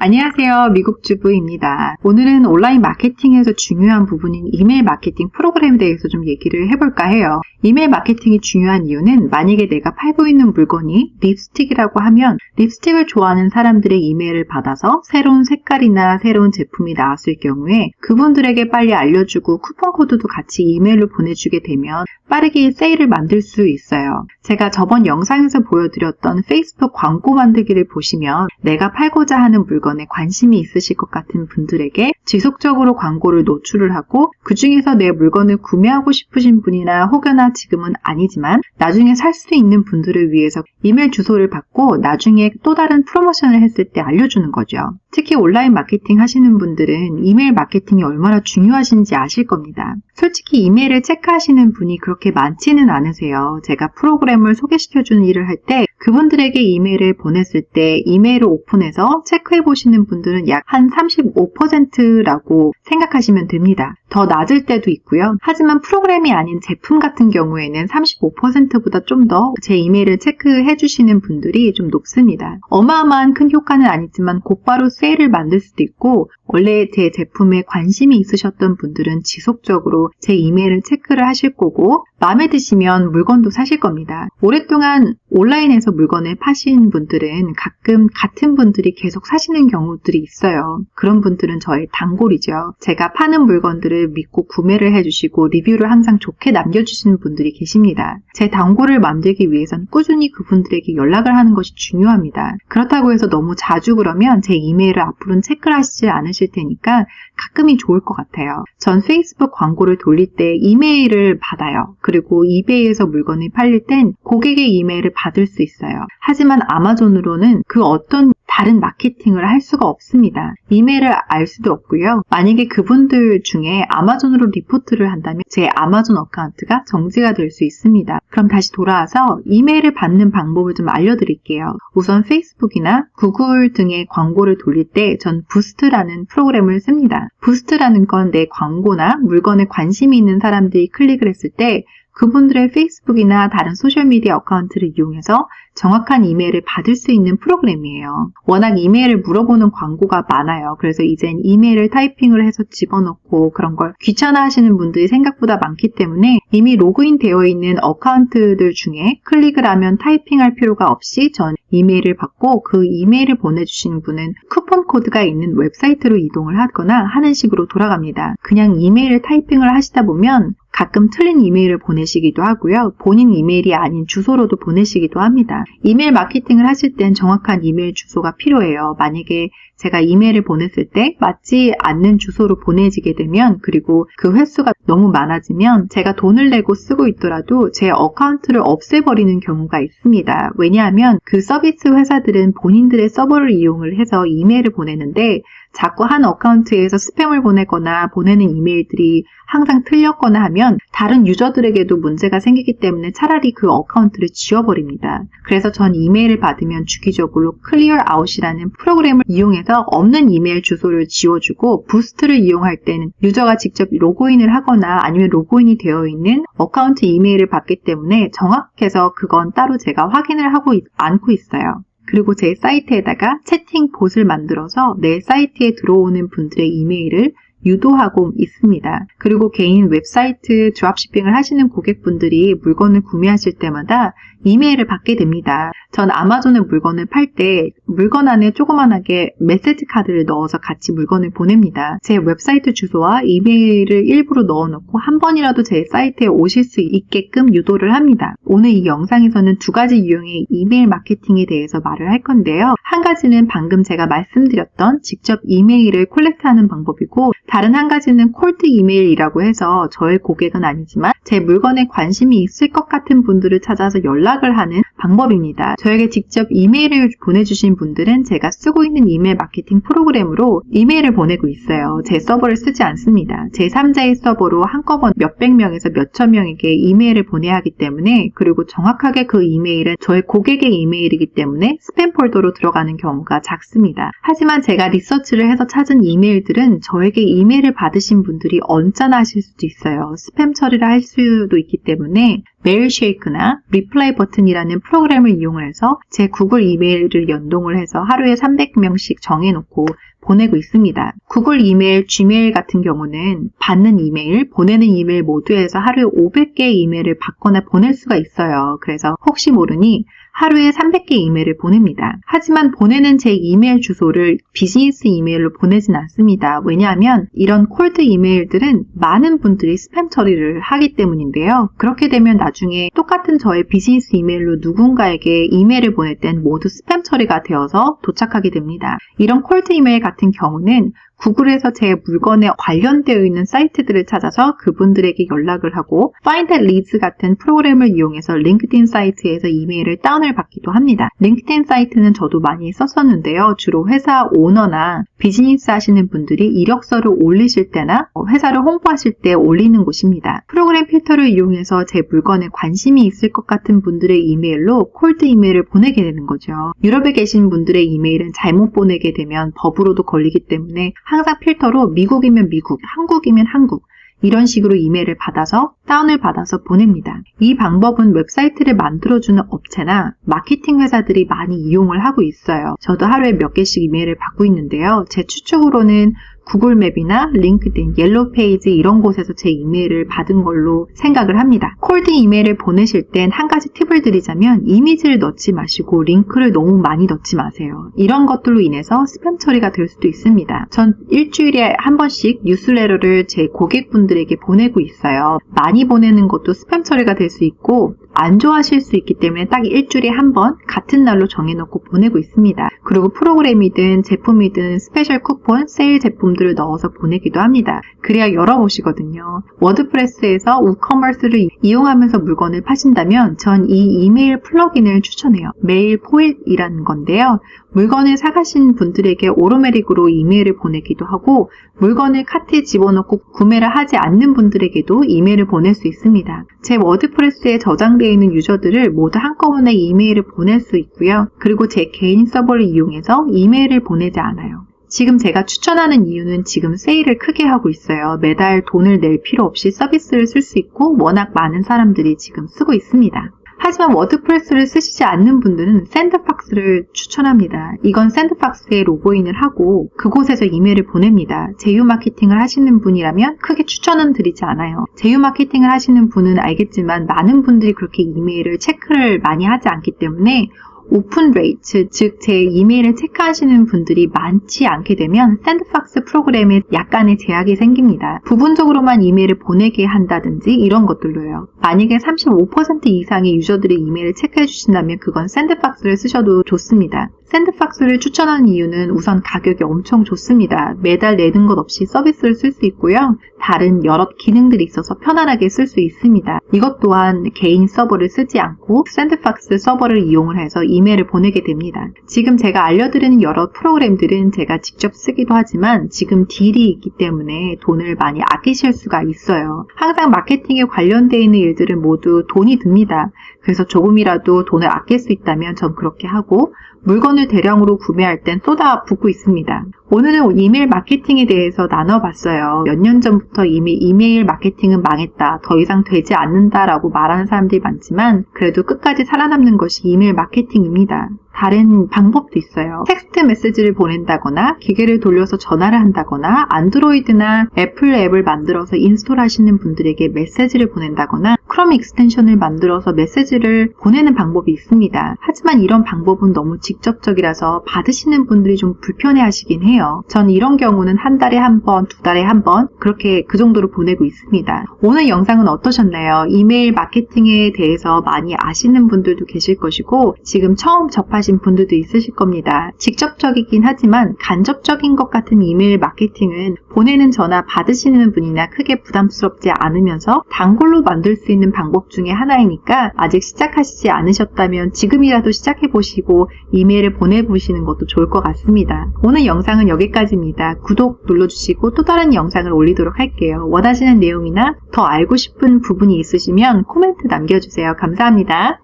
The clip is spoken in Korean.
안녕하세요. 미국주부입니다. 오늘은 온라인 마케팅에서 중요한 부분인 이메일 마케팅 프로그램에 대해서 좀 얘기를 해볼까 해요. 이메일 마케팅이 중요한 이유는 만약에 내가 팔고 있는 물건이 립스틱이라고 하면 립스틱을 좋아하는 사람들의 이메일을 받아서 새로운 색깔이나 새로운 제품이 나왔을 경우에 그분들에게 빨리 알려주고 쿠폰 코드도 같이 이메일로 보내주게 되면 빠르게 세일을 만들 수 있어요. 제가 저번 영상에서 보여드렸던 페이스북 광고 만들기를 보시면 내가 팔고자 하는 물건에 관심이 있으실 것 같은 분들에게 지속적으로 광고를 노출을 하고 그 중에서 내 물건을 구매하고 싶으신 분이나 혹여나 지금은 아니지만 나중에 살 수 있는 분들을 위해서 이메일 주소를 받고 나중에 또 다른 프로모션을 했을 때 알려주는 거죠. 특히 온라인 마케팅 하시는 분들은 이메일 마케팅이 얼마나 중요하신지 아실 겁니다. 솔직히 이메일을 체크하시는 분이 그렇게 많지는 않으세요. 제가 프로그램을 소개시켜주는 일을 할 때 그분들에게 이메일을 보냈을 때 이메일을 오픈해서 체크해 보시는 분들은 약 한 35%라고 생각하시면 됩니다. 더 낮을 때도 있고요. 하지만 프로그램이 아닌 제품 같은 경우에는 35%보다 좀 더 제 이메일을 체크해 주시는 분들이 좀 높습니다. 어마어마한 큰 효과는 아니지만 곧바로 세일을 만들 수도 있고 원래 제 제품에 관심이 있으셨던 분들은 지속적으로 제 이메일을 체크를 하실 거고 마음에 드시면 물건도 사실 겁니다. 오랫동안 온라인에서 물건을 파신 분들은 가끔 같은 분들이 계속 사시는 경우들이 있어요. 그런 분들은 저의 단골이죠. 제가 파는 물건들을 믿고 구매를 해주시고 리뷰를 항상 좋게 남겨주시는 분들이 계십니다. 제 단골을 만들기 위해서는 꾸준히 그분들에게 연락을 하는 것이 중요합니다. 그렇다고 해서 너무 자주 그러면 제 이메일을 앞으로는 체크를 하시지 않으실 테니까 가끔이 좋을 것 같아요. 전 페이스북 광고를 돌릴 때 이메일을 받아요. 그리고 이베이에서 물건을 팔릴 땐 고객의 이메일을 받을 수 있어요. 하지만 아마존으로는 그 어떤 다른 마케팅을 할 수가 없습니다. 이메일을 알 수도 없고요. 만약에 그분들 중에 아마존으로 리포트를 한다면 제 아마존 어카운트가 정지가 될 수 있습니다. 그럼 다시 돌아와서 이메일을 받는 방법을 좀 알려드릴게요. 우선 페이스북이나 구글 등의 광고를 돌릴 때 전 부스트라는 프로그램을 씁니다. 부스트라는 건 내 광고나 물건에 관심이 있는 사람들이 클릭을 했을 때 그분들의 페이스북이나 다른 소셜미디어 어카운트를 이용해서 정확한 이메일을 받을 수 있는 프로그램이에요. 워낙 이메일을 물어보는 광고가 많아요. 그래서 이젠 이메일을 타이핑을 해서 집어넣고 그런 걸 귀찮아하시는 분들이 생각보다 많기 때문에 이미 로그인 되어 있는 어카운트들 중에 클릭을 하면 타이핑할 필요가 없이 전 이메일을 받고 그 이메일을 보내주시는 분은 쿠폰 코드가 있는 웹사이트로 이동을 하거나 하는 식으로 돌아갑니다. 그냥 이메일을 타이핑을 하시다 보면 가끔 틀린 이메일을 보내시기도 하고요. 본인 이메일이 아닌 주소로도 보내시기도 합니다. 이메일 마케팅을 하실 땐 정확한 이메일 주소가 필요해요. 만약에 제가 이메일을 보냈을 때 맞지 않는 주소로 보내지게 되면 그리고 그 횟수가 너무 많아지면 제가 돈을 내고 쓰고 있더라도 제 어카운트를 없애버리는 경우가 있습니다. 왜냐하면 그 서비스 회사들은 본인들의 서버를 이용을 해서 이메일을 보내는데 자꾸 한 어카운트에서 스팸을 보내거나 보내는 이메일들이 항상 틀렸거나 하면 다른 유저들에게도 문제가 생기기 때문에 차라리 그 어카운트를 지워버립니다. 그래서 전 이메일을 받으면 주기적으로 클리어 아웃이라는 프로그램을 이용해서 없는 이메일 주소를 지워주고 부스트를 이용할 때는 유저가 직접 로그인을 하거나 아니면 로그인이 되어 있는 어카운트 이메일을 받기 때문에 정확해서 그건 따로 제가 확인을 하고 않고 있어요. 그리고 제 사이트에다가 채팅 봇을 만들어서 내 사이트에 들어오는 분들의 이메일을 유도하고 있습니다. 그리고 개인 웹사이트 드롭시핑을 하시는 고객분들이 물건을 구매하실 때마다 이메일을 받게 됩니다. 전 아마존에 물건을 팔 때 물건 안에 조그만하게 메시지 카드를 넣어서 같이 물건을 보냅니다. 제 웹사이트 주소와 이메일을 일부러 넣어놓고 한 번이라도 제 사이트에 오실 수 있게끔 유도를 합니다. 오늘 이 영상에서는 두 가지 유형의 이메일 마케팅에 대해서 말을 할 건데요. 한 가지는 방금 제가 말씀드렸던 직접 이메일을 콜렉트하는 방법이고 다른 한 가지는 콜드 이메일이라고 해서 저의 고객은 아니지만 제 물건에 관심이 있을 것 같은 분들을 찾아서 연락을 하는 방법입니다. 저에게 직접 이메일을 보내주신 분들은 제가 쓰고 있는 이메일 마케팅 프로그램으로 이메일을 보내고 있어요. 제 서버를 쓰지 않습니다. 제3자의 서버로 한꺼번에 몇백 명에서 몇천 명에게 이메일을 보내야 하기 때문에 그리고 정확하게 그 이메일은 저의 고객의 이메일이기 때문에 스팸 폴더로 들어가는 경우가 작습니다. 하지만 제가 리서치를 해서 찾은 이메일들은 저에게 이메일 이메일을 받으신 분들이 언짢아 하실 수도 있어요. 스팸 처리를 할 수도 있기 때문에 메일 쉐이크나 리플라이 버튼이라는 프로그램을 이용을 해서 제 구글 이메일을 연동을 해서 하루에 300명씩 정해놓고 보내고 있습니다. 구글 이메일, 지메일 같은 경우는 받는 이메일, 보내는 이메일 모두에서 하루에 500개의 이메일을 받거나 보낼 수가 있어요. 그래서 혹시 모르니 하루에 300개 이메일을 보냅니다. 하지만 보내는 제 이메일 주소를 비즈니스 이메일로 보내진 않습니다. 왜냐하면 이런 콜드 이메일들은 많은 분들이 스팸 처리를 하기 때문인데요. 그렇게 되면 나중에 똑같은 저의 비즈니스 이메일로 누군가에게 이메일을 보낼 땐 모두 스팸 처리가 되어서 도착하게 됩니다. 이런 콜드 이메일 같은 경우는 구글에서 제 물건에 관련되어 있는 사이트들을 찾아서 그분들에게 연락을 하고 Find Leads 같은 프로그램을 이용해서 링크드인 사이트에서 이메일을 다운을 받기도 합니다. 링크드인 사이트는 저도 많이 썼었는데요. 주로 회사 오너나 비즈니스 하시는 분들이 이력서를 올리실 때나 회사를 홍보하실 때 올리는 곳입니다. 프로그램 필터를 이용해서 제 물건에 관심이 있을 것 같은 분들의 이메일로 콜드 이메일을 보내게 되는 거죠. 유럽에 계신 분들의 이메일은 잘못 보내게 되면 법으로도 걸리기 때문에 항상 필터로 미국이면 미국, 한국이면 한국 이런 식으로 이메일을 받아서 다운을 받아서 보냅니다. 이 방법은 웹사이트를 만들어주는 업체나 마케팅 회사들이 많이 이용을 하고 있어요. 저도 하루에 몇 개씩 이메일을 받고 있는데요. 제 추측으로는 구글맵이나 링크드인, 옐로우페이지 이런 곳에서 제 이메일을 받은 걸로 생각을 합니다. 콜드 이메일을 보내실 땐 한 가지 팁을 드리자면 이미지를 넣지 마시고 링크를 너무 많이 넣지 마세요. 이런 것들로 인해서 스팸 처리가 될 수도 있습니다. 전 일주일에 한 번씩 뉴스레터를 제 고객분들에게 보내고 있어요. 많이 보내는 것도 스팸 처리가 될 수 있고 안 좋아하실 수 있기 때문에 딱 일주일에 한 번 같은 날로 정해놓고 보내고 있습니다. 그리고 프로그램이든 제품이든 스페셜 쿠폰, 세일 제품들을 넣어서 보내기도 합니다. 그래야 열어보시거든요. 워드프레스에서 우커머스를 이용하면서 물건을 파신다면 전 이 이메일 플러그인을 추천해요. 메일 포일이라는 건데요. 물건을 사가신 분들에게 오토매틱으로 이메일을 보내기도 하고 물건을 카트에 집어넣고 구매를 하지 않는 분들에게도 이메일을 보낼 수 있습니다. 제 워드프레스에 저장되어 있는 유저들을 모두 한꺼번에 이메일을 보낼 수 있고요. 그리고 제 개인 서버를 이용해서 이메일을 보내지 않아요. 지금 제가 추천하는 이유는 지금 세일을 크게 하고 있어요. 매달 돈을 낼 필요 없이 서비스를 쓸 수 있고 워낙 많은 사람들이 지금 쓰고 있습니다. 하지만 워드프레스를 쓰시지 않는 분들은 샌드박스를 추천합니다. 이건 샌드박스에 로그인을 하고 그곳에서 이메일을 보냅니다. 제휴 마케팅을 하시는 분이라면 크게 추천은 드리지 않아요. 제휴 마케팅을 하시는 분은 알겠지만 많은 분들이 그렇게 이메일을 체크를 많이 하지 않기 때문에 오픈 레이트, 즉 제 이메일을 체크하시는 분들이 많지 않게 되면 샌드박스 프로그램에 약간의 제약이 생깁니다. 부분적으로만 이메일을 보내게 한다든지 이런 것들로요. 만약에 35% 이상의 유저들의 이메일을 체크해 주신다면 그건 샌드박스를 쓰셔도 좋습니다. 샌드박스를 추천하는 이유는 우선 가격이 엄청 좋습니다. 매달 내는 것 없이 서비스를 쓸 수 있고요. 다른 여러 기능들이 있어서 편안하게 쓸 수 있습니다. 이것 또한 개인 서버를 쓰지 않고 샌드박스 서버를 이용을 해서 이메일을 보내게 됩니다. 지금 제가 알려드리는 여러 프로그램들은 제가 직접 쓰기도 하지만 지금 딜이 있기 때문에 돈을 많이 아끼실 수가 있어요. 항상 마케팅에 관련되어 있는 일들은 모두 돈이 듭니다. 그래서 조금이라도 돈을 아낄 수 있다면 전 그렇게 하고 물건을 대량으로 구매할 땐 쏟아붓고 있습니다. 오늘은 이메일 마케팅에 대해서 나눠봤어요. 몇 년 전부터 이미 이메일 마케팅은 망했다, 더 이상 되지 않는다라고 말하는 사람들이 많지만 그래도 끝까지 살아남는 것이 이메일 마케팅입니다. 다른 방법도 있어요. 텍스트 메시지를 보낸다거나 기계를 돌려서 전화를 한다거나 안드로이드나 애플 앱을 만들어서 인스톨하시는 분들에게 메시지를 보낸다거나 크롬 익스텐션을 만들어서 메시지를 보내는 방법이 있습니다. 하지만 이런 방법은 너무 직접적이라서 받으시는 분들이 좀 불편해하시긴 해요. 전 이런 경우는 한 달에 한 번, 두 달에 한 번 그렇게 그 정도로 보내고 있습니다. 오늘 영상은 어떠셨나요? 이메일 마케팅에 대해서 많이 아시는 분들도 계실 것이고 지금 처음 접하신 분들도 있으실 겁니다. 직접적이긴 하지만 간접적인 것 같은 이메일 마케팅은 보내는 전화 받으시는 분이나 크게 부담스럽지 않으면서 단골로 만들 수 있는 방법 중에 하나이니까 아직 시작하시지 않으셨다면 지금이라도 시작해보시고 이메일을 보내보시는 것도 좋을 것 같습니다. 오늘 영상은 여기까지입니다. 구독 눌러주시고 또 다른 영상을 올리도록 할게요. 원하시는 내용이나 더 알고 싶은 부분이 있으시면 코멘트 남겨주세요. 감사합니다.